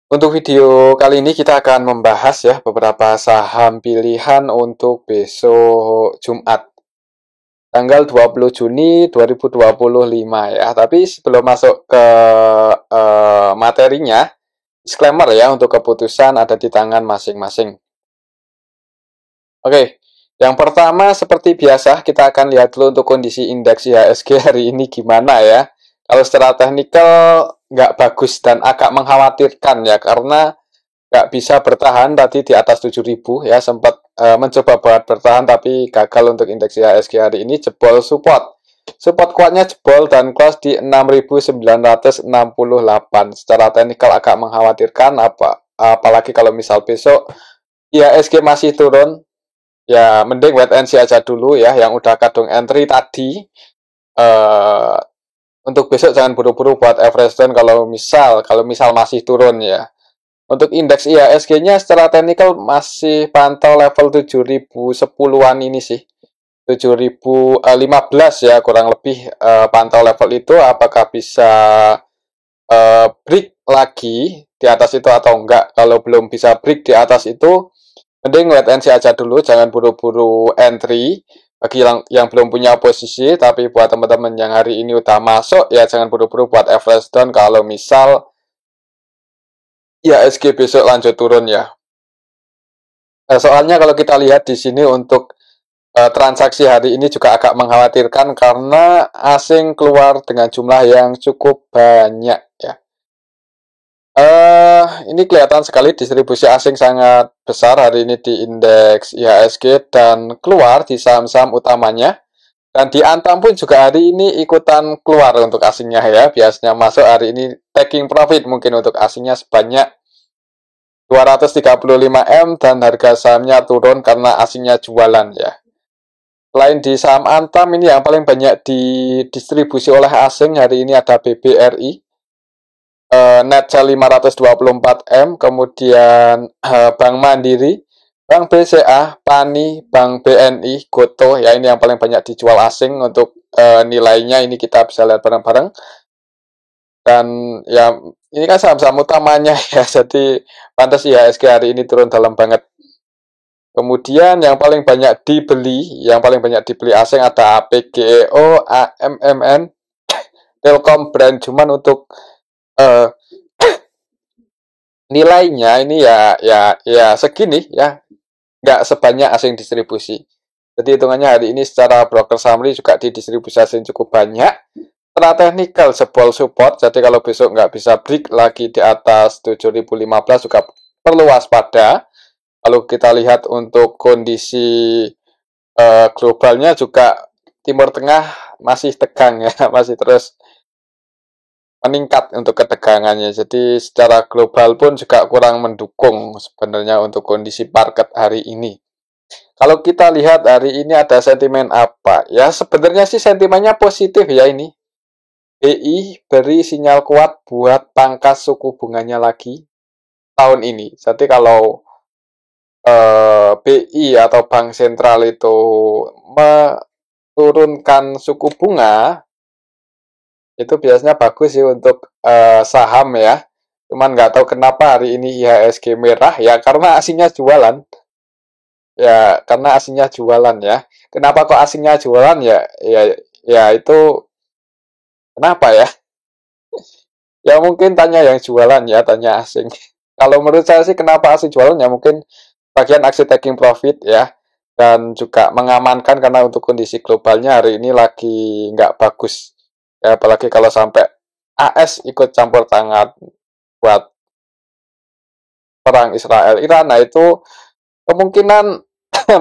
Untuk video kali ini kita akan membahas ya beberapa saham pilihan untuk besok Jumat tanggal 20 Juni 2025 ya. Tapi sebelum masuk ke materinya, disclaimer ya, untuk keputusan ada di tangan masing-masing. Oke, yang pertama seperti biasa kita akan lihat dulu untuk kondisi indeks IHSG hari ini gimana ya. Kalau secara teknikal nggak bagus dan agak mengkhawatirkan ya, karena nggak bisa bertahan tadi di atas 7.000 ya, sempat mencoba buat bertahan tapi gagal untuk indeks IHSG hari ini, jebol support kuatnya jebol dan close di 6.968. Secara teknikal agak mengkhawatirkan, apalagi kalau misal besok IHSG masih turun ya, mending wait and see aja dulu ya. Yang udah kadung entry tadi, untuk besok jangan buru-buru buat average down kalau misal masih turun ya. Untuk indeks IHSG-nya secara teknikal masih pantau level 7.010-an ini sih. 7.015 ya kurang lebih, pantau level itu. Apakah bisa break lagi di atas itu atau enggak? Kalau belum bisa break di atas itu, mending wait and see aja dulu, jangan buru-buru entry. Bagi yang belum punya posisi, tapi buat teman-teman yang hari ini udah masuk ya jangan buru-buru buat average down kalau misal IHSG besok lanjut turun ya. Soalnya kalau kita lihat di sini untuk transaksi hari ini juga agak mengkhawatirkan karena asing keluar dengan jumlah yang cukup banyak ya. Ini kelihatan sekali distribusi asing sangat besar hari ini di indeks IHSG dan keluar di saham-saham utamanya. Dan di Antam pun juga hari ini ikutan keluar untuk asingnya ya. Biasanya masuk, hari ini taking profit mungkin untuk asingnya sebanyak 235M dan harga sahamnya turun karena asingnya jualan ya. Selain di saham Antam, ini yang paling banyak didistribusi oleh asing hari ini ada BBRI, net sell 524M, kemudian Bank Mandiri, Bank BCA, PANI, Bank BNI, Goto ya, ini yang paling banyak dijual asing. Untuk nilainya ini kita bisa lihat bareng-bareng. Dan ya ini kan saham-saham utamanya ya, jadi pantas IHSG hari ini turun dalam banget. Kemudian yang paling banyak dibeli asing ada APGEO, AMMN, Telkom, Brand. Cuman untuk nilainya ini ya segini ya, nggak sebanyak asing distribusi. Jadi hitungannya hari ini secara broker summary juga didistribusi asing cukup banyak. Secara teknikal jebol support, jadi kalau besok nggak bisa break lagi di atas 7.015 juga perlu waspada. Kalau kita lihat untuk kondisi globalnya juga, Timur Tengah masih tegang ya, masih terus meningkat untuk ketegangannya. Jadi secara global pun juga kurang mendukung sebenarnya untuk kondisi market hari ini. Kalau kita lihat hari ini ada sentimen apa? Ya sebenarnya sih sentimennya positif ya ini. BI beri sinyal kuat buat pangkas suku bunganya lagi tahun ini. Jadi kalau BI atau bank sentral itu menurunkan suku bunga, itu biasanya bagus sih untuk saham ya. Cuman nggak tahu kenapa hari ini IHSG merah ya, karena asingnya jualan. Ya, karena asingnya jualan ya. Kenapa kok asingnya jualan ya? Ya itu kenapa ya? Ya mungkin tanya yang jualan ya, tanya asing. Kalau menurut saya sih kenapa asing jualan ya, mungkin bagian aksi taking profit ya, dan juga mengamankan karena untuk kondisi globalnya hari ini lagi nggak bagus ya, apalagi kalau sampai AS ikut campur tangan buat perang Israel-Iran. Nah itu kemungkinan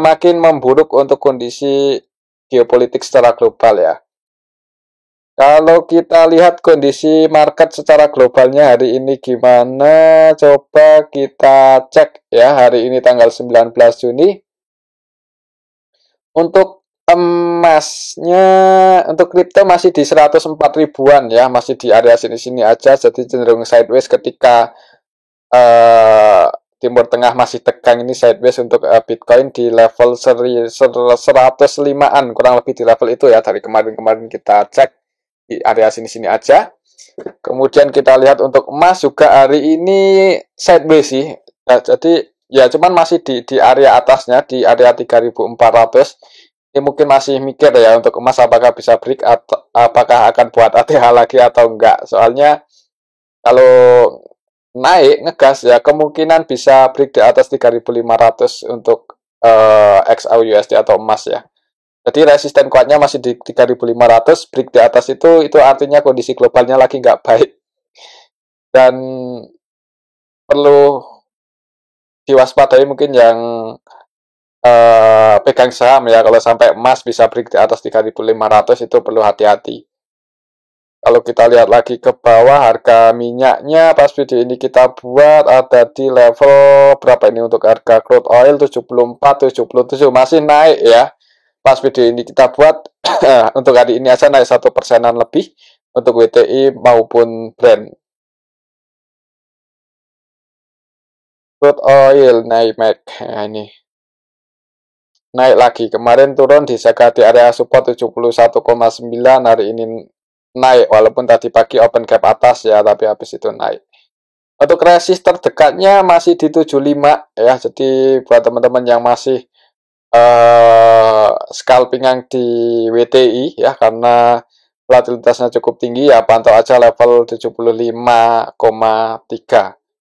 makin memburuk untuk kondisi geopolitik secara global ya. Kalau kita lihat kondisi market secara globalnya hari ini gimana, coba kita cek ya. Hari ini tanggal 19 Juni. Untuk emasnya, untuk kripto masih di 104 ribuan ya, masih di area sini-sini aja, jadi cenderung sideways ketika Timur Tengah masih tegang. Ini sideways untuk Bitcoin di level 105-an, kurang lebih di level itu ya, dari kemarin-kemarin kita cek di area sini-sini aja. Kemudian kita lihat untuk emas juga hari ini sideways sih. Nah, jadi ya cuman masih di area atasnya di area 3.400. Ini mungkin masih mikir ya untuk emas apakah bisa break atau apakah akan buat ATH lagi atau enggak. Soalnya kalau naik ngegas ya kemungkinan bisa break di atas 3.500 untuk XAUUSD atau emas ya. Jadi resisten kuatnya masih di 3.500, break di atas itu artinya kondisi globalnya lagi nggak baik. Dan perlu diwaspadai mungkin yang pegang saham ya, kalau sampai emas bisa break di atas 3.500 itu perlu hati-hati. Kalau kita lihat lagi ke bawah, harga minyaknya pas video ini kita buat ada di level berapa ini untuk harga crude oil 74, 77 masih naik ya. Pas video ini kita buat untuk hari ini aja naik 1%-an lebih untuk WTI maupun Brent. Crude oil naik, nah, ini naik lagi. Kemarin turun dijaga di area support 71,9, hari ini naik walaupun tadi pagi open gap atas ya, tapi habis itu naik. Untuk resist terdekatnya masih di 75 ya. Jadi buat teman-teman yang masih scalping yang di WTI ya, karena volatilitasnya cukup tinggi ya, pantau aja level 75,3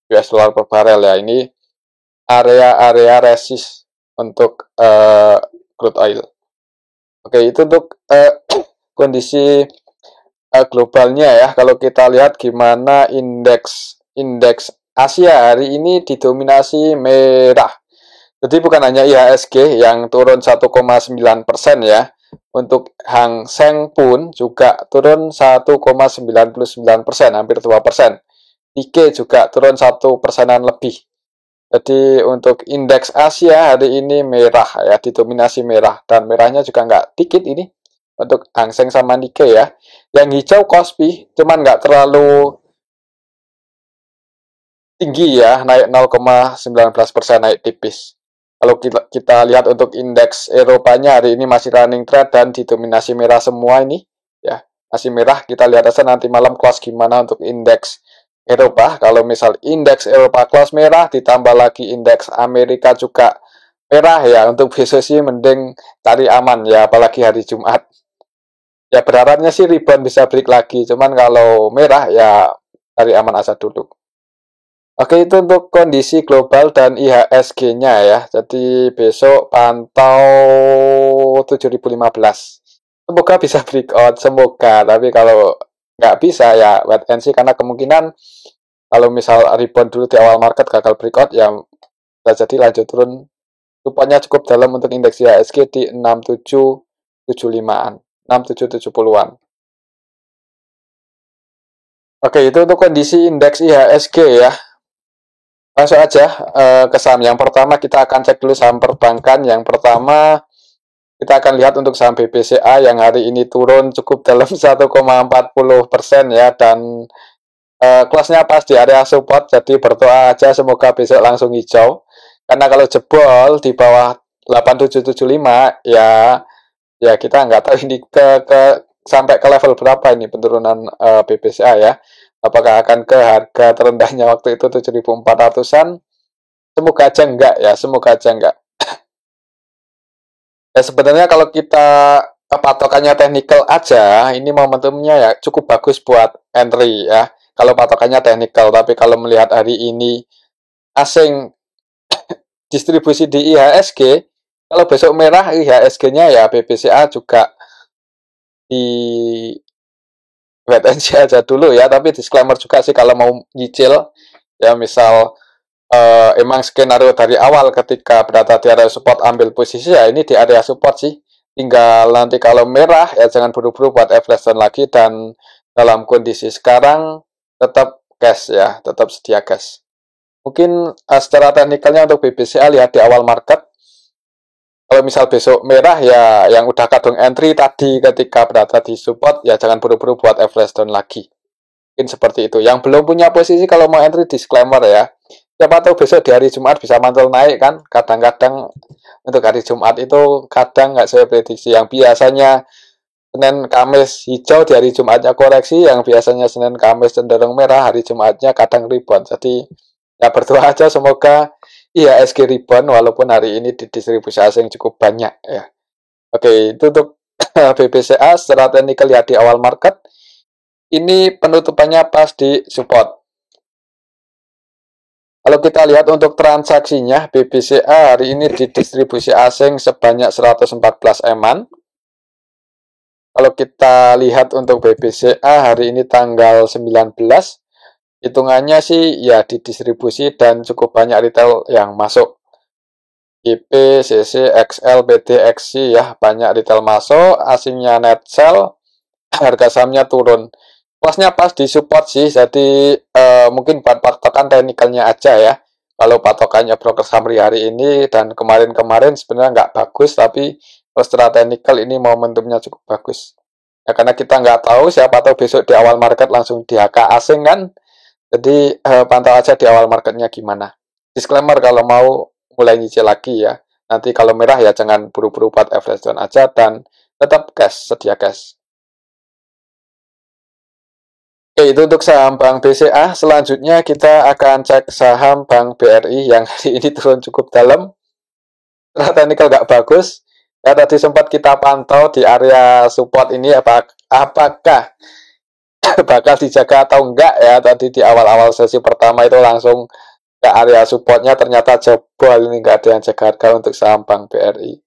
US dollar per barel ya. Ini area-area resist untuk crude oil. Oke, itu untuk kondisi globalnya ya. Kalau kita lihat gimana indeks Asia hari ini didominasi merah. Jadi bukan hanya IHSG yang turun 1,9% ya. Untuk Hang Seng pun juga turun 1,99%, hampir 2%. Nikkei juga turun 1%-an lebih. Jadi untuk indeks Asia hari ini merah ya, didominasi merah, dan merahnya juga nggak dikit ini untuk Hang Seng sama Nikkei ya. Yang hijau Kospi cuman nggak terlalu tinggi ya, naik 0,19%, naik tipis. Kalau kita lihat untuk indeks Eropanya hari ini masih running trend dan didominasi merah semua ini ya, masih merah. Kita lihat aja nanti malam close gimana untuk indeks Eropa. Kalau misal indeks Eropa close merah ditambah lagi indeks Amerika juga merah ya, untuk besok sih mending cari aman ya, apalagi hari Jumat. Ya berharapnya sih rebound bisa break lagi, cuman kalau merah ya cari aman aja dulu. Oke, itu untuk kondisi global dan IHSG-nya ya. Jadi besok pantau 7015. Semoga bisa breakout, semoga. Tapi kalau nggak bisa ya wait and see, karena kemungkinan kalau misal rebound dulu di awal market gagal breakout ya bisa jadi lanjut turun. Supportnya cukup dalam untuk indeks IHSG di 6775-an, 6770-an. Oke, itu untuk kondisi indeks IHSG ya. Langsung aja ke saham. Yang pertama kita akan cek dulu saham perbankan. Yang pertama kita akan lihat untuk saham BBCA yang hari ini turun cukup dalam 1,40% ya, dan kelasnya pas di area support. Jadi berdoa aja semoga besok langsung hijau. Karena kalau jebol di bawah 8775 ya kita nggak tahu ini sampai ke level berapa ini penurunan BBCA ya. Apakah akan ke harga terendahnya waktu itu 7.400-an? Semoga aja enggak ya, semoga aja enggak. Ya sebenarnya kalau kita patokannya technical aja, ini momentumnya ya cukup bagus buat entry ya. Kalau patokannya technical, tapi kalau melihat hari ini asing distribusi di IHSG, kalau besok merah IHSG-nya ya BBCA juga di wait and see aja dulu ya. Tapi disclaimer juga sih kalau mau nyicil ya, misal emang skenario dari awal ketika berada di area support ambil posisi ya ini di area support sih. Tinggal nanti kalau merah ya jangan buru-buru buat average down lagi, dan dalam kondisi sekarang tetap cash ya, tetap sedia cash. Mungkin secara teknikalnya untuk BBCA lihat di awal market. Kalau misal besok merah ya yang udah kadung entry tadi ketika berada di support ya jangan buru-buru buat average down lagi. Mungkin seperti itu. Yang belum punya posisi kalau mau entry disclaimer ya. Siapa tahu besok di hari Jumat bisa mantul naik kan. Kadang-kadang untuk hari Jumat itu kadang nggak saya prediksi. Yang biasanya Senin Kamis hijau, di hari Jumatnya koreksi, yang biasanya Senin Kamis cenderung merah, hari Jumatnya kadang rebound. Jadi ya berdoa aja semoga IHSG rebound walaupun hari ini di distribusi asing cukup banyak ya. Oke, itu untuk BBCA secara teknikal lihat di awal market. Ini penutupannya pas di support. Kalau kita lihat untuk transaksinya, BBCA hari ini di distribusi asing sebanyak 114 eman. Kalau kita lihat untuk BBCA hari ini tanggal 19, hitungannya sih ya didistribusi dan cukup banyak retail yang masuk. IP, CC, XL, BD, XC ya, banyak retail masuk, asingnya net sell, harga sahamnya turun. Plusnya pas di support sih, jadi mungkin buat patokan teknikalnya aja ya. Kalau patokannya broker summary hari ini dan kemarin-kemarin sebenarnya nggak bagus, tapi secara teknikal ini momentumnya cukup bagus. Ya, karena kita nggak tahu, siapa tahu besok di awal market langsung di HK asing kan. Jadi pantau aja di awal marketnya gimana. Disclaimer kalau mau mulai nyicil lagi ya. Nanti kalau merah ya jangan buru-buru buat average down aja dan tetap cash, sedia cash. Oke, itu untuk saham Bank BCA. Selanjutnya kita akan cek saham Bank BRI yang hari ini turun cukup dalam. Secara teknikal nggak bagus. Ya, tadi sempat kita pantau di area support ini apakah bakal dijaga atau enggak ya. Tadi di awal-awal sesi pertama itu langsung ke area supportnya, ternyata jebol, ini nggak ada yang jaga harga untuk saham Bank BRI.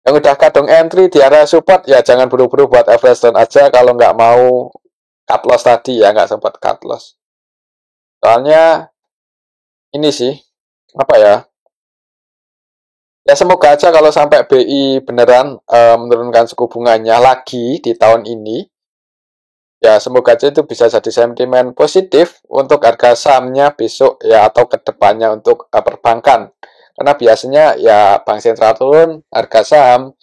Yang udah kadung entry di area support ya jangan buru-buru buat average down aja kalau nggak mau cut loss tadi ya, nggak sempat cut loss. Soalnya ini sih apa ya, ya semoga aja kalau sampai BI beneran menurunkan suku bunganya lagi di tahun ini, ya semoga aja itu bisa jadi sentimen positif untuk harga sahamnya besok ya, atau kedepannya untuk perbankan. Karena biasanya ya bank sentral turun, harga saham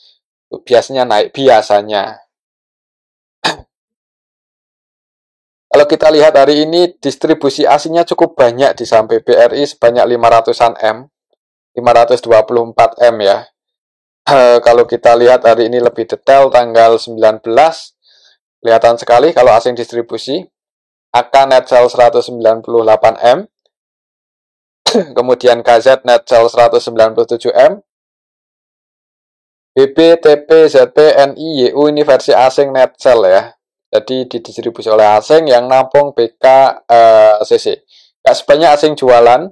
biasanya naik biasanya. Kalau kita lihat hari ini distribusi asingnya cukup banyak di saham BRI sebanyak 500-an M, 524 M ya. Kalau kita lihat hari ini lebih detail tanggal 19, kelihatan sekali kalau asing distribusi. AK net sell 198 M, kemudian KZ net sell 197 M, BB, TP, ZP, NI, YU ini versi asing net sell ya. Jadi didistribusi oleh asing yang nampung BK, CC. Gak sebanyak asing jualan,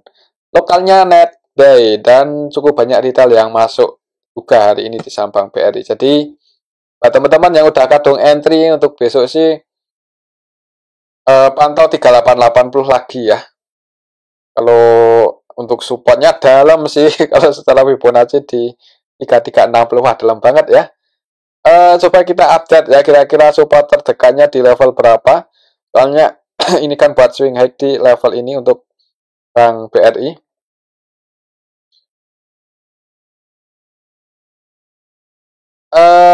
lokalnya net buy dan cukup banyak retail yang masuk juga hari ini di saham Bank BRI. Jadi buat teman-teman yang udah kadung entry untuk besok sih pantau 3880 lagi ya. Kalau untuk supportnya dalam sih, kalau secara Fibonacci di 3360, wah dalam banget ya. Coba kita update ya, kira-kira support terdekatnya di level berapa. Soalnya ini kan buat swing high di level ini untuk Bank BRI.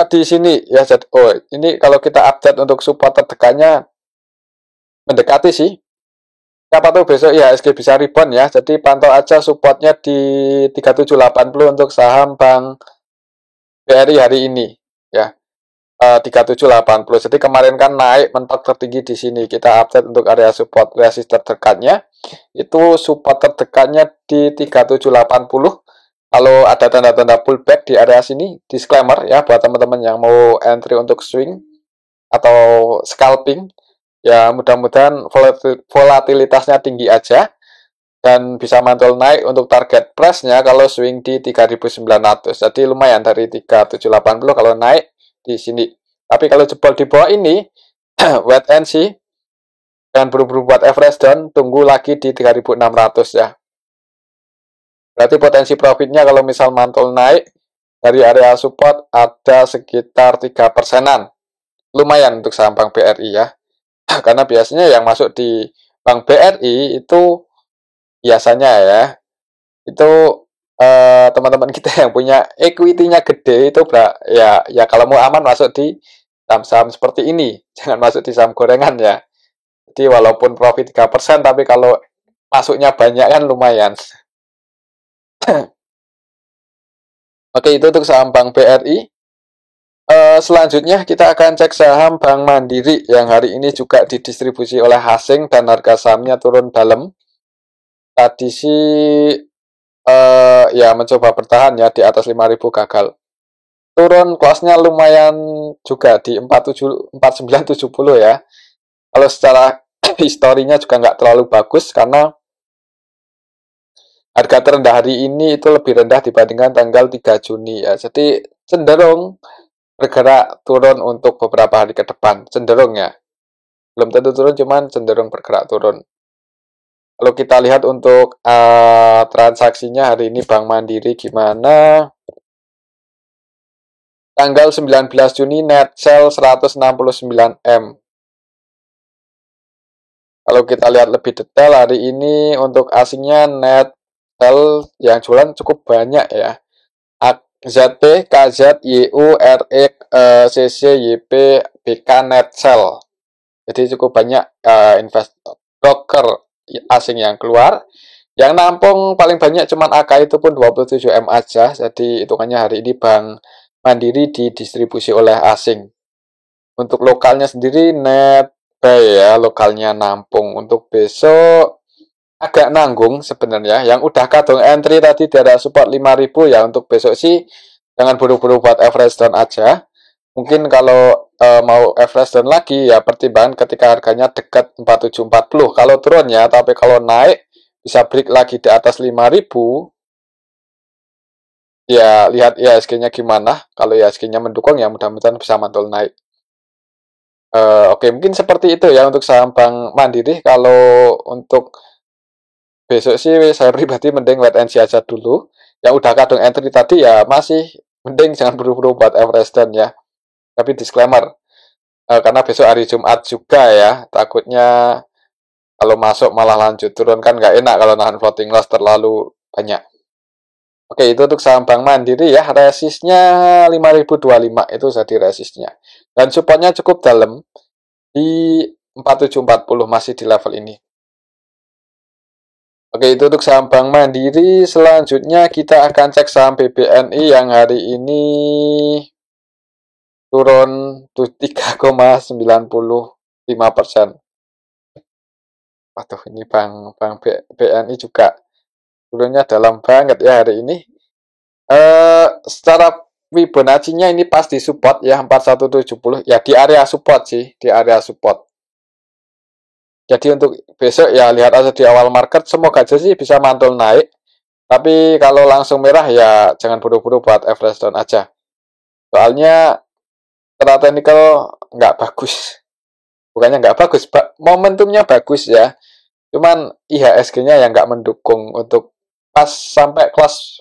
Di sini ya, ini kalau kita update untuk support terdekatnya mendekati sih. Siapa tahu besok IHSG bisa rebound ya. Jadi pantau aja supportnya di 3780 untuk saham Bank BRI hari ini ya. 3780. Jadi kemarin kan naik mentok tertinggi di sini. Kita update untuk area support resist terdekatnya. Itu support terdekatnya di 3780. Kalau ada tanda-tanda pullback di area sini, disclaimer ya buat teman-teman yang mau entry untuk swing atau scalping, ya mudah-mudahan volatilitasnya tinggi aja dan bisa mantul naik untuk target price-nya kalau swing di 3900. Jadi lumayan dari 3780 kalau naik di sini. Tapi kalau jebol di bawah ini, wait and see, dan buru-buru buat average down, tunggu lagi di 3600 ya. Berarti potensi profitnya kalau misal mantul naik dari area support ada sekitar 3%-an. Lumayan untuk saham Bank BRI ya. Karena biasanya yang masuk di Bank BRI itu biasanya ya, itu teman-teman kita yang punya equity-nya gede itu ya kalau mau aman masuk di saham-saham seperti ini, jangan masuk di saham gorengan ya. Jadi walaupun profit 3%, tapi kalau masuknya banyak kan lumayan. Oke, itu untuk saham Bank BRI. Selanjutnya kita akan cek saham Bank Mandiri yang hari ini juga didistribusi oleh asing dan harga sahamnya turun dalam. Tadi sih ya mencoba bertahan ya di atas 5.000 gagal. Turun kelasnya lumayan juga di 4970 ya. Kalau secara historinya juga nggak terlalu bagus karena harga terendah hari ini itu lebih rendah dibandingkan tanggal 3 Juni ya. Jadi cenderung bergerak turun untuk beberapa hari ke depan. Cenderung ya. Belum tentu turun, cuman cenderung bergerak turun. Kalau kita lihat untuk transaksinya hari ini Bank Mandiri gimana? Tanggal 19 Juni net sell 169 M. Kalau kita lihat lebih detail hari ini untuk asingnya net sell yang jualan cukup banyak ya. ZP, KZ, YU, RX, CC, YP, BK net sell. Jadi cukup banyak investor broker asing yang keluar. Yang nampung paling banyak cuman AK itu pun 27 M aja. Jadi hitungannya hari ini Bank Mandiri didistribusi oleh asing. Untuk lokalnya sendiri net buy ya, lokalnya nampung. Untuk besok agak nanggung sebenarnya. Yang udah kadung entry tadi di area support 5.000 ya, untuk besok sih jangan buru-buru buat average down aja. Mungkin kalau mau average down lagi ya pertimbangan ketika harganya dekat 4740. Kalau turun ya, tapi kalau naik bisa break lagi di atas 5.000. Ya lihat IHSG-nya gimana. Kalau IHSG-nya mendukung ya mudah-mudahan bisa mantul naik. Oke, mungkin seperti itu ya untuk saham Bank Mandiri. Kalau untuk besok sih saya pribadi mending wait and see aja dulu. Yang udah kadung entry tadi ya masih mending jangan buru-buru buat average down ya. Tapi disclaimer, karena besok hari Jumat juga ya, takutnya kalau masuk malah lanjut turun kan nggak enak kalau nahan floating loss terlalu banyak. Oke, itu untuk saham Bank Mandiri ya, resistnya 5.025 itu jadi resistnya. Dan supportnya cukup dalam di 4740 masih di level ini. Oke, itu untuk saham Bank Mandiri. Selanjutnya kita akan cek saham BBNI yang hari ini turun 3,95%. Waduh, ini Bank BNI juga turunnya dalam banget ya hari ini. Secara Fibonacci-nya ini pas di support ya 4170 ya, di area support sih, di area support. Jadi untuk besok ya lihat aja di awal market, semoga aja sih bisa mantul naik. Tapi kalau langsung merah ya jangan buru-buru buat average down aja. Soalnya secara technical nggak bagus. Bukannya nggak bagus, momentumnya bagus ya. Cuman IHSG-nya yang nggak mendukung untuk pas sampai kelas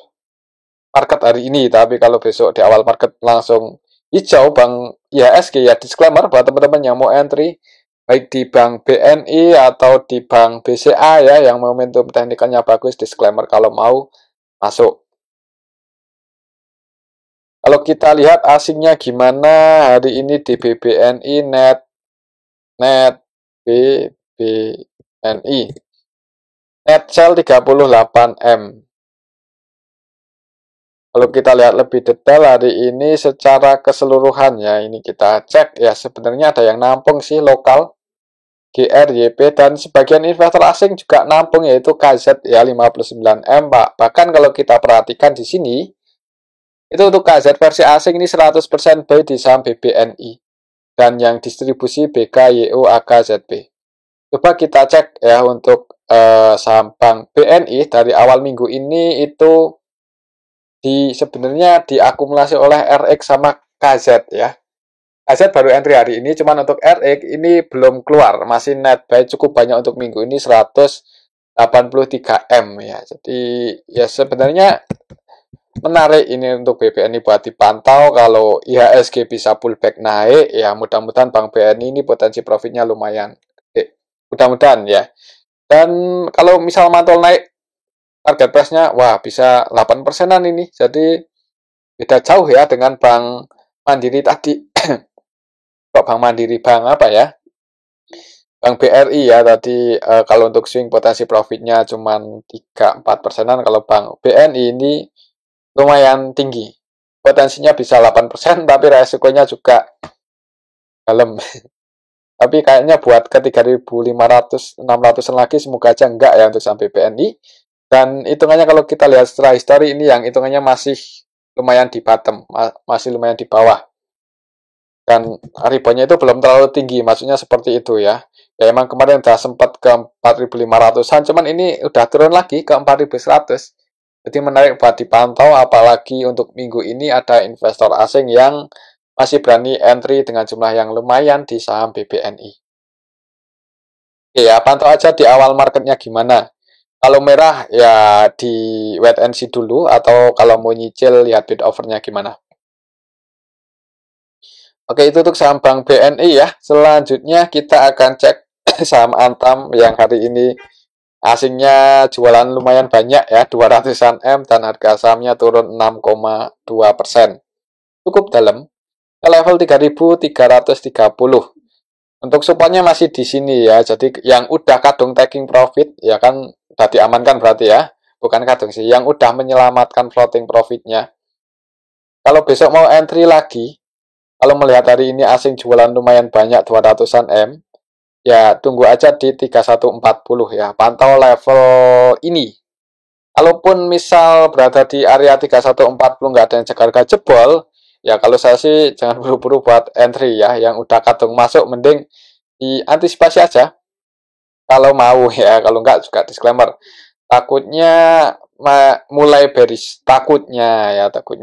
market hari ini. Tapi kalau besok di awal market langsung hijau Bank IHSG ya, disclaimer buat teman-teman yang mau entry baik di Bank BNI atau di Bank BCA ya yang momentum teknikalnya bagus, disclaimer kalau mau masuk. Kalau kita lihat asingnya gimana hari ini di BBNI net BBNI net sell 38 M. Kalau kita lihat lebih detail hari ini secara keseluruhan ya, ini kita cek ya, sebenarnya ada yang nampung sih lokal GR, YP, dan sebagian investor asing juga nampung yaitu KZ ya 59 M Pak. Bahkan kalau kita perhatikan di sini itu untuk KZ versi asing ini 100% buy di saham BBNI dan yang distribusi BK, YU, AK, ZB. Coba kita cek ya untuk saham Bank BNI dari awal minggu ini itu sebenarnya diakumulasi oleh RX sama KZ ya. KZ baru entry hari ini, cuman untuk RX ini belum keluar, masih net buy cukup banyak untuk minggu ini 183 M ya. Jadi ya sebenarnya menarik ini untuk BBNI buat dipantau. Kalau IHSG bisa pullback naik ya, mudah-mudahan Bank BNI ini potensi profitnya lumayan gede. Mudah-mudahan ya. Dan kalau misal mantul naik target price-nya wah bisa 8%-an ini. Jadi beda jauh ya dengan Bank Mandiri tadi. Kok Bank Mandiri Bank apa ya? Bank BRI ya tadi kalau untuk swing potensi profitnya cuma 3-4%-an. Kalau Bank BNI ini lumayan tinggi. potensinya bisa 8%, tapi resikonya juga dalam. Tapi kayaknya buat ke 3.500, 600-an lagi semoga aja enggak ya untuk sampai BNI. Dan hitungannya kalau kita lihat setelah history ini yang hitungannya masih lumayan di bottom, masih lumayan di bawah. Dan reboundnya itu belum terlalu tinggi, maksudnya seperti itu ya. Ya emang kemarin udah sempat ke 4.500-an, cuman ini udah turun lagi ke 4.100. Jadi menarik buat dipantau, apalagi untuk minggu ini ada investor asing yang masih berani entry dengan jumlah yang lumayan di saham BBNI. Oke ya, pantau aja di awal marketnya gimana. Kalau merah ya di wait and see dulu, atau kalau mau nyicil lihat bid offernya gimana. Oke, itu untuk saham Bank BNI ya. Selanjutnya kita akan cek saham Antam yang hari ini asingnya jualan lumayan banyak ya, 200-an M, dan harga sahamnya turun 6,2%. Cukup dalam ke level 3.330. Untuk supportnya masih di sini ya. Jadi yang udah kadung taking profit ya kan udah diamankan berarti ya. Bukan kadung sih, yang udah menyelamatkan floating profitnya. Kalau besok mau entry lagi, kalau melihat hari ini asing jualan lumayan banyak 200-an M, ya tunggu aja di 3140 ya. Pantau level ini. Kalaupun misal berada di area 3140 nggak ada yang jaga harga jebol, ya kalau saya sih jangan buru-buru buat entry ya. Yang udah kadung masuk mending diantisipasi aja. Kalau mau ya, kalau nggak juga disclaimer. Takutnya mulai bearish, takutnya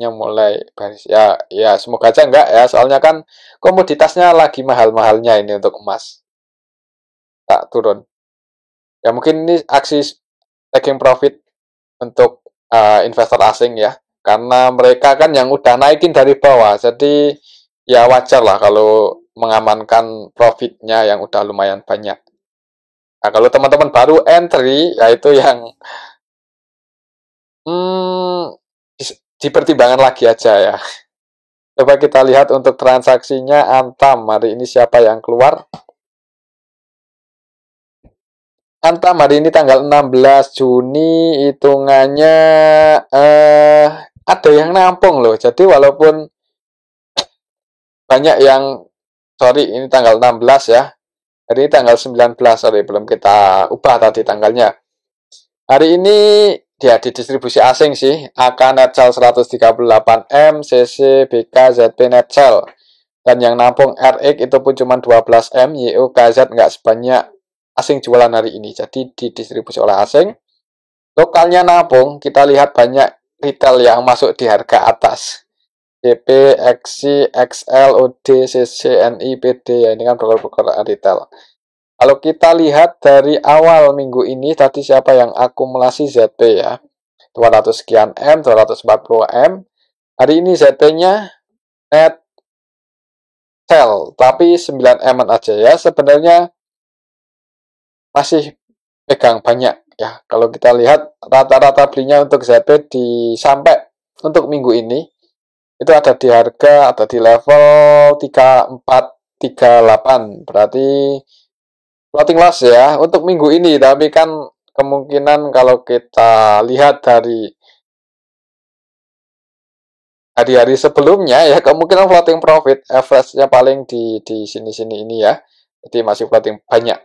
mulai bearish ya. Ya semoga aja enggak ya, soalnya kan komoditasnya lagi mahal-mahalnya ini untuk emas, tak turun ya. Mungkin ini aksi taking profit untuk investor asing ya, karena mereka kan yang udah naikin dari bawah, jadi ya wajar lah kalau mengamankan profitnya yang udah lumayan banyak. Nah kalau teman-teman baru entry, yaitu yang Hmm, dipertimbangkan lagi aja ya. Coba kita lihat untuk transaksinya Antam. Hari ini siapa yang keluar? Antam hari ini tanggal 16 Juni, hitungannya ada yang nampung loh. Jadi walaupun banyak yang, sorry ini tanggal 16 ya. Hari ini tanggal 19, sorry belum kita ubah tadi tanggalnya. Hari ini dia di distribusi asing sih, AK Netcell 138M, CC, BK, ZP Netcell. Dan yang nampung RX itu pun cuma 12M, YO, KZ nggak sebanyak asing jualan hari ini. Jadi didistribusi oleh asing. Lokalnya nampung, kita lihat banyak retail yang masuk di harga atas. DP, XC, XL, OD, CC, NI, PD, ya ini kan broker-broker retail. Kalau kita lihat dari awal minggu ini, tadi siapa yang akumulasi ZP ya, 200 sekian M, 240 M. Hari ini ZP-nya net sell, tapi 9 M aja ya. Sebenarnya masih pegang banyak ya. Kalau kita lihat rata-rata belinya untuk ZP di sampai untuk minggu ini, itu ada di harga, ada di level 3438. Berarti floating loss ya untuk minggu ini, tapi kan kemungkinan kalau kita lihat dari hari-hari sebelumnya ya kemungkinan floating profit average-nya paling di sini-sini ini ya. Jadi masih floating banyak.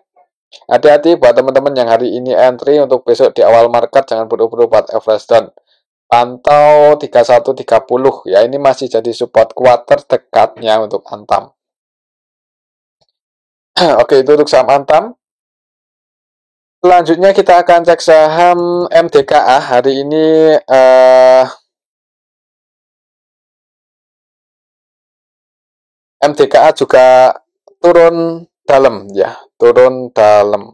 Hati-hati buat teman-teman yang hari ini entry, untuk besok di awal market jangan buru-buru buat average down. Pantau 3130 ya, ini masih jadi support kuat terdekatnya untuk Antam. Oke, itu untuk saham Antam. Selanjutnya kita akan cek saham MDKA. Hari ini MDKA juga turun dalam ya, turun dalam.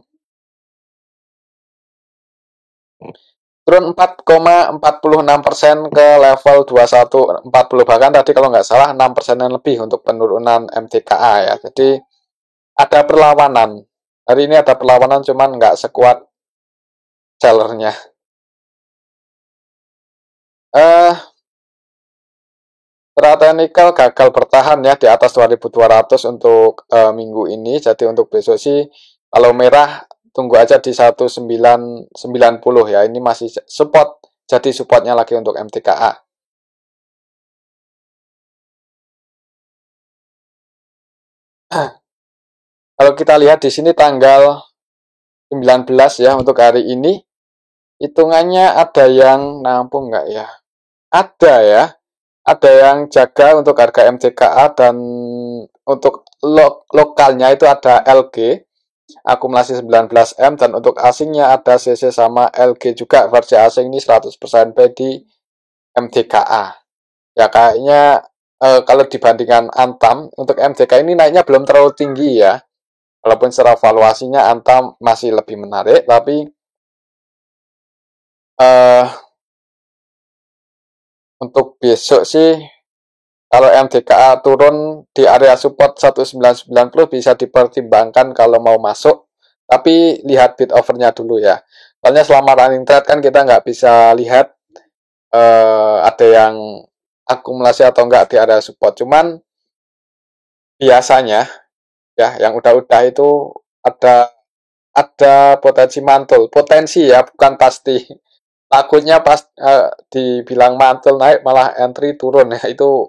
Turun 4,46% ke level 2140, bahkan tadi kalau nggak salah 6%-an lebih untuk penurunan MDKA ya. Jadi ada perlawanan. Hari ini ada perlawanan, cuman nggak sekuat sellernya. Rata nikel gagal bertahan ya di atas 2200 untuk minggu ini. Jadi untuk besok sih kalau merah tunggu aja di 1990 ya. Ini masih support, jadi supportnya lagi untuk MTKA. Kalau kita lihat di sini tanggal 19 ya untuk hari ini, hitungannya ada yang nampung nggak ya? Ada ya, ada yang jaga untuk harga MTKA dan untuk lokalnya itu ada LG akumulasi 19M dan untuk asingnya ada CC sama LG juga versi asing ini 100% P di MTKA. Ya kayaknya kalau dibandingkan Antam untuk MTK ini naiknya belum terlalu tinggi ya. Walaupun secara valuasinya Antam masih lebih menarik, tapi eh, untuk besok sih kalau MTKA turun di area support 1990 bisa dipertimbangkan kalau mau masuk. Tapi lihat bid overnya dulu ya. Soalnya selama running trade kan kita nggak bisa lihat ada yang akumulasi atau enggak di area support. Cuman biasanya ya yang udah-udah itu ada potensi mantul. Potensi ya, bukan pasti. Takutnya pas dibilang mantul naik malah entry turun ya itu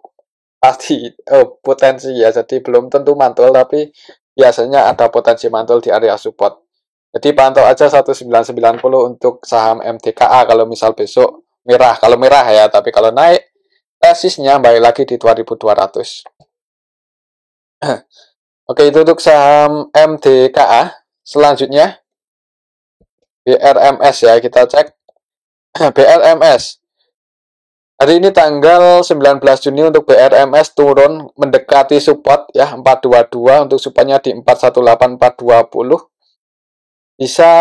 pasti potensi ya, jadi belum tentu mantul tapi biasanya ada potensi mantul di area support. Jadi pantau aja 1990 untuk saham MTKA kalau misal besok merah, kalau merah ya, tapi kalau naik resistnya balik lagi di 2200. Oke, itu untuk saham MTKA. Selanjutnya BRMS ya, kita cek BRMS. Hari ini tanggal 19 Juni untuk BRMS turun mendekati support ya 422 untuk supportnya di 418420. Bisa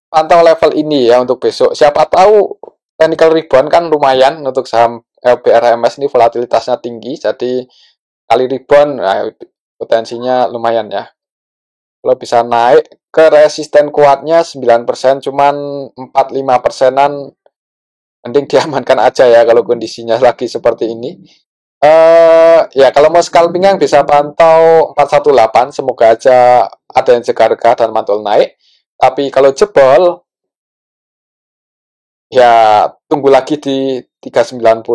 pantau level ini ya untuk besok. Siapa tahu technical rebound kan lumayan untuk saham BRMS ini volatilitasnya tinggi jadi kali rebound nah, potensinya lumayan ya. Kalau bisa naik ke resisten kuatnya 9%, cuman 4-5%an mending diamankan aja ya kalau kondisinya lagi seperti ini. Ya kalau mau scalping yang bisa pantau 418, semoga aja ada yang jaga harga dan mantul naik. Tapi kalau jebol, ya tunggu lagi di 390.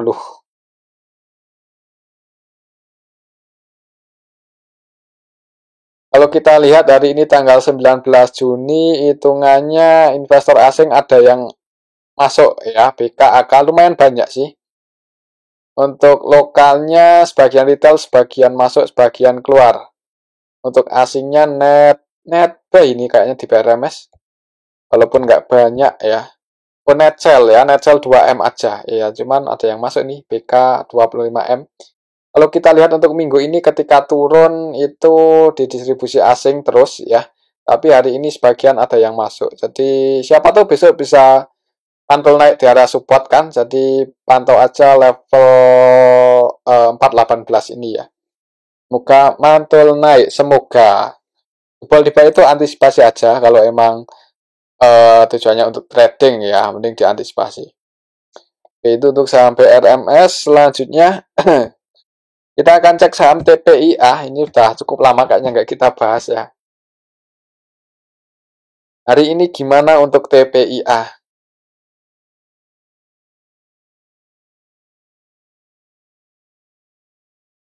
Kalau kita lihat hari ini tanggal 19 Juni, hitungannya investor asing ada yang masuk ya, BKAK lumayan banyak sih. Untuk lokalnya sebagian retail, sebagian masuk, sebagian keluar. Untuk asingnya net pay ini kayaknya di BRMS. Walaupun nggak banyak ya. Oh, net sell ya, net sell 2M aja. Ya, cuman ada yang masuk nih, BK 25M. Kalau kita lihat untuk minggu ini ketika turun itu didistribusi asing terus ya. Tapi hari ini sebagian ada yang masuk. Jadi siapa tahu besok bisa mantul naik di area support kan. Jadi pantau aja level 418 ini ya. Semoga mantul naik, semoga. Jebol di bawah itu antisipasi aja kalau emang tujuannya untuk trading ya, mending diantisipasi. Oke, itu untuk saham BRMS. Selanjutnya kita akan cek saham TPIA. Ini udah cukup lama kayaknya nggak kita bahas ya. Hari ini gimana untuk TPIA?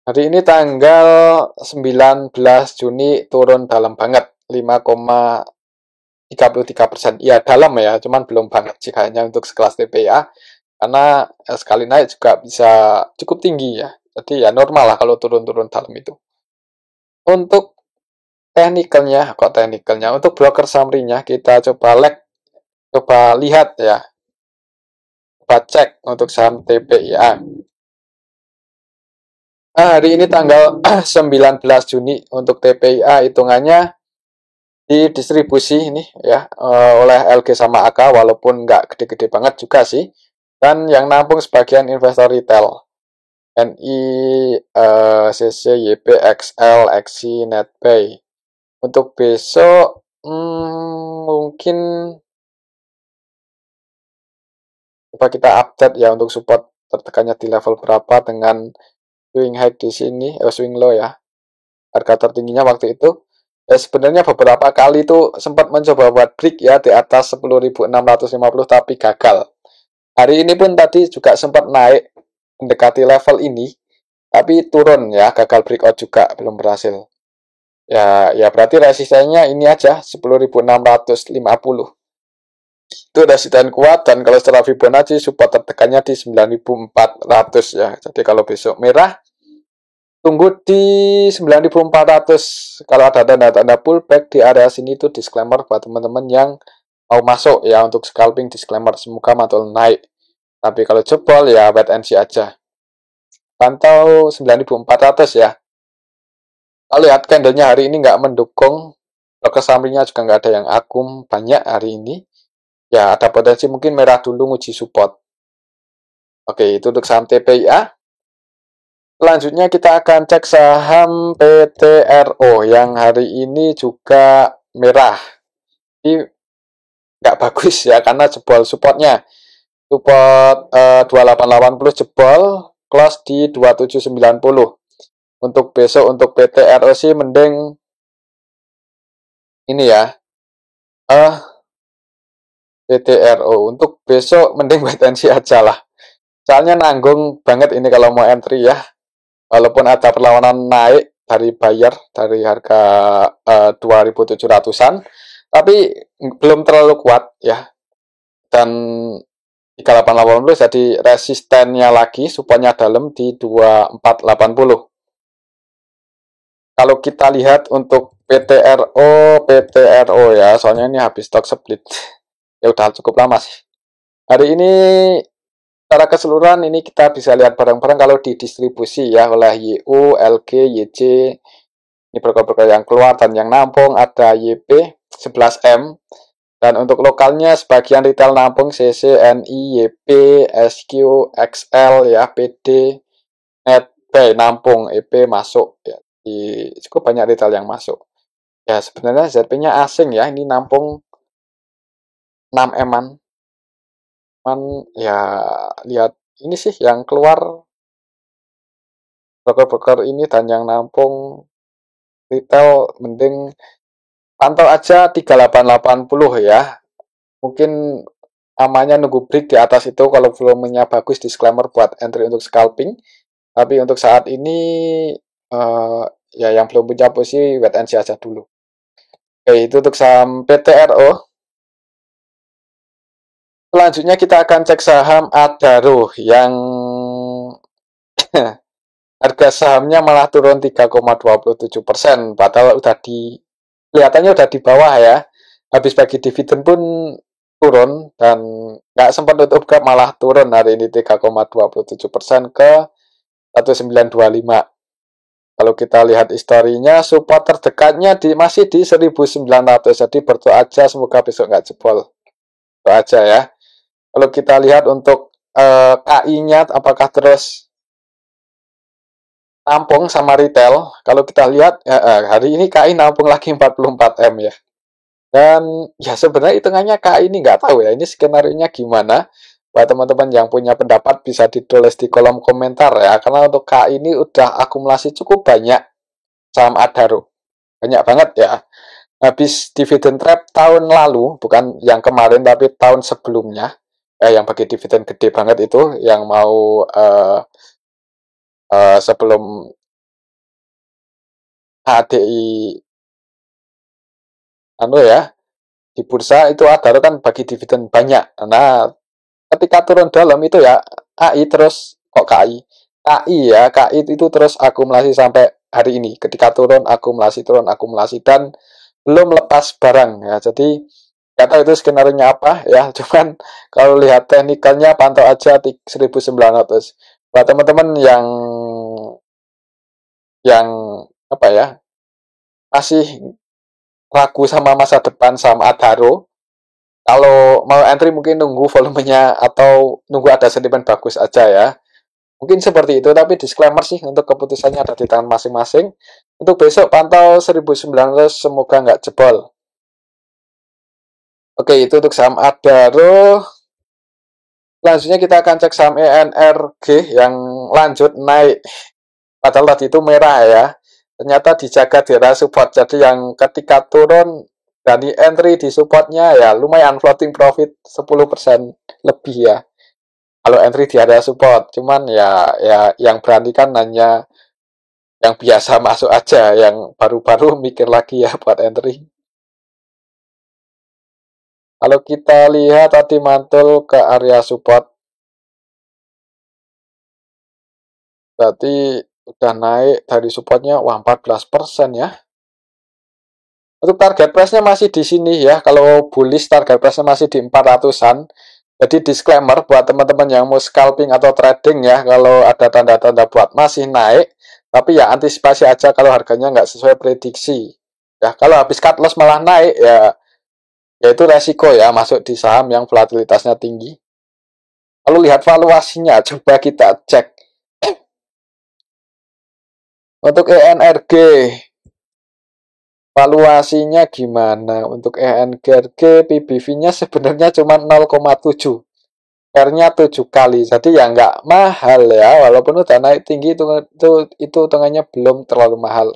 Hari ini tanggal 19 Juni turun dalam banget 5,33%. Ya dalam ya, cuman belum banget sih kayaknya untuk sekelas TPIA. Karena sekali naik juga bisa cukup tinggi ya. Jadi ya normal lah kalau turun-turun dalam itu. Untuk teknikalnya, kok teknikalnya? Untuk broker summary-nya kita coba lihat ya. Coba cek untuk saham TPIA. Nah, hari ini tanggal 19 Juni untuk TPIA hitungannya di distribusi ini ya oleh LG sama AK walaupun nggak gede-gede banget juga sih. Dan yang nampung sebagian investor retail. NI, CC, YP, XL, XI, NetPay. Untuk besok mungkin coba kita update ya untuk support tertekannya di level berapa dengan swing high di sini, swing low ya. Harga tertingginya waktu itu sebenarnya beberapa kali itu sempat mencoba buat break ya di atas 10.650 tapi gagal. Hari ini pun tadi juga sempat naik mendekati level ini tapi turun ya, gagal breakout juga belum berhasil. Ya berarti resistennya ini aja 10.650. Itu resisten kuat, dan kalau secara Fibonacci support tertekannya di 9.400 ya. Jadi kalau besok merah, tunggu di 9.400. Kalau ada tanda-tanda pullback di area sini, itu disclaimer buat teman-teman yang mau masuk ya, untuk scalping disclaimer, semoga mantul naik. Tapi kalau jebol ya wait and see aja. Pantau 9.400 ya. Kalau lihat candlenya hari ini nggak mendukung, ke sampingnya juga nggak ada yang akum banyak hari ini. Ya ada potensi mungkin merah dulu nguji support. Oke, itu untuk saham TPIA. Selanjutnya kita akan cek saham PTRO yang hari ini juga merah. Ini nggak bagus ya, karena jebol supportnya. Support 2880 jebol, close di 2790. Untuk besok untuk PTRO sih mending ini ya. PTRO untuk besok mending wait and see aja lah. Soalnya nanggung banget ini kalau mau entry ya. Walaupun ada perlawanan naik dari buyer dari harga 2.700-an, tapi belum terlalu kuat ya. Dan 3880 jadi resistennya lagi, supportnya dalam di 2480. Kalau kita lihat untuk PTRO ya, soalnya ini habis stock split. Ya udah cukup lama sih. Hari ini secara keseluruhan ini kita bisa lihat barang-barang kalau didistribusi ya oleh YU, LG, YC. Ini broker-broker yang keluar dan yang nampung ada YP 11M. Dan untuk lokalnya sebagian retail nampung CC, NI, YP, SQ, XL ya, PD, NetBuy nampung, EP masuk ya. Cukup banyak retail yang masuk. Ya sebenarnya ZP-nya asing ya, ini nampung 6M-an. Ya lihat ini sih yang keluar broker-broker ini dan yang nampung retail mending pantau aja 3880 ya. Mungkin amannya nunggu break di atas itu kalau volumenya bagus, disclaimer buat entry untuk scalping. Tapi untuk saat ini ya yang belum punya posisi wait and see aja dulu. Oke, itu untuk saham PTRO. Selanjutnya kita akan cek saham Adaro yang harga sahamnya malah turun 3,27%, padahal udah kelihatannya udah di bawah ya. Habis bagi dividen pun turun dan nggak sempat tutup gap, malah turun hari ini 3,27% ke 1925. Kalau kita lihat historinya, support terdekatnya masih di 1900, jadi berdoa aja semoga besok nggak jebol. Berdoa aja ya. Kalau kita lihat untuk KI-nya apakah terus nampung sama retail, kalau kita lihat hari ini KI nampung lagi 44M ya. Dan ya sebenarnya hitungannya KI ini nggak tahu ya, ini skenario-nya gimana. Buat teman-teman yang punya pendapat bisa ditulis di kolom komentar ya, karena untuk KI ini udah akumulasi cukup banyak saham Adaro. Banyak banget ya. Habis dividen trap tahun lalu, bukan yang kemarin tapi tahun sebelumnya, yang bagi dividen gede banget itu, yang mau sebelum HDI ya, di bursa itu Adaro kan bagi dividen banyak. Nah, ketika turun dalam itu ya AI terus kok KI itu terus akumulasi sampai hari ini. Ketika turun akumulasi dan belum lepas barang ya. Jadi nggak tahu itu skenario nya apa ya. Cuman kalau lihat teknikalnya pantau aja 1900. Buat teman-teman yang apa ya, masih ragu sama masa depan saham Adaro, kalau mau entry mungkin nunggu volumenya atau nunggu ada sentimen bagus aja ya. Mungkin seperti itu, tapi disclaimer sih untuk keputusannya ada di tangan masing-masing. Untuk besok pantau 1900, semoga nggak jebol. Oke, itu untuk saham Adaro. Selanjutnya kita akan cek saham ENRG yang lanjut naik. Padahal tadi itu merah ya. Ternyata dijaga di area support. Jadi yang ketika turun dari entry di supportnya ya lumayan, floating profit 10% lebih ya. Kalau entry di area support, cuman ya yang berani kan hanya Yang biasa masuk aja, yang baru-baru mikir lagi ya buat entry. Kalau kita lihat tadi mantul ke area support, berarti udah naik dari supportnya, wah 14% ya. Untuk target price-nya masih di sini ya. Kalau bullish target price-nya masih di 400-an. Jadi disclaimer buat teman-teman yang mau scalping atau trading ya, kalau ada tanda-tanda buat masih naik, tapi ya antisipasi aja kalau harganya nggak sesuai prediksi. Ya, kalau habis cut loss malah naik ya itu resiko ya masuk di saham yang volatilitasnya tinggi. Lalu lihat valuasinya, coba kita cek. Untuk ENRG, valuasinya gimana? Untuk ENRG, PBV-nya sebenarnya cuma 0,7. R-nya 7 kali, jadi ya nggak mahal ya, walaupun udah naik tinggi itu hitungannya belum terlalu mahal.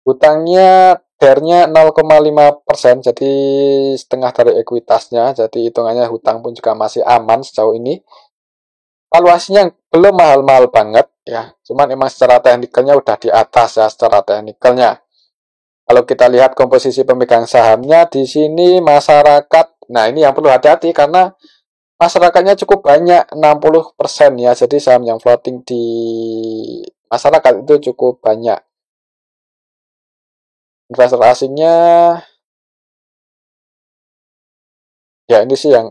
Hutangnya DER-nya 0,5%, jadi setengah dari ekuitasnya, jadi hitungannya hutang pun juga masih aman sejauh ini. Valuasinya belum mahal-mahal banget ya, cuman emang secara teknikalnya udah di atas ya secara teknikalnya. Kalau kita lihat komposisi pemegang sahamnya di sini masyarakat, nah ini yang perlu hati-hati karena masyarakatnya cukup banyak 60% ya, jadi saham yang floating di masyarakat itu cukup banyak. Investor asingnya ya ini sih yang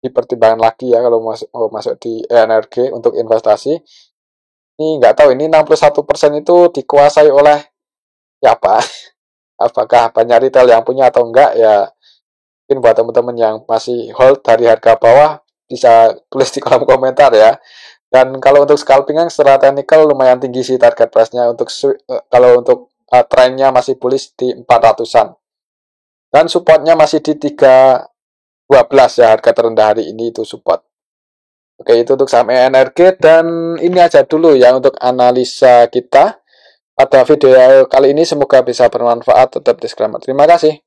dipertimbangkan lagi ya kalau mau masuk di ENRG untuk investasi. Ini nggak tahu ini 61% itu dikuasai oleh siapa? Apakah banyak retail yang punya atau enggak ya? Mungkin buat teman-teman yang masih hold dari harga bawah bisa tulis di kolom komentar ya. Dan kalau untuk scalping secara teknikal lumayan tinggi sih target price-nya untuk kalau untuk trennya masih bullish di 400-an. Dan supportnya masih di 312 ya, harga terendah hari ini itu support. Oke, itu untuk saham ENRG dan ini aja dulu ya untuk analisa kita pada video kali ini, semoga bisa bermanfaat. Tetap disclaimer. Terima kasih.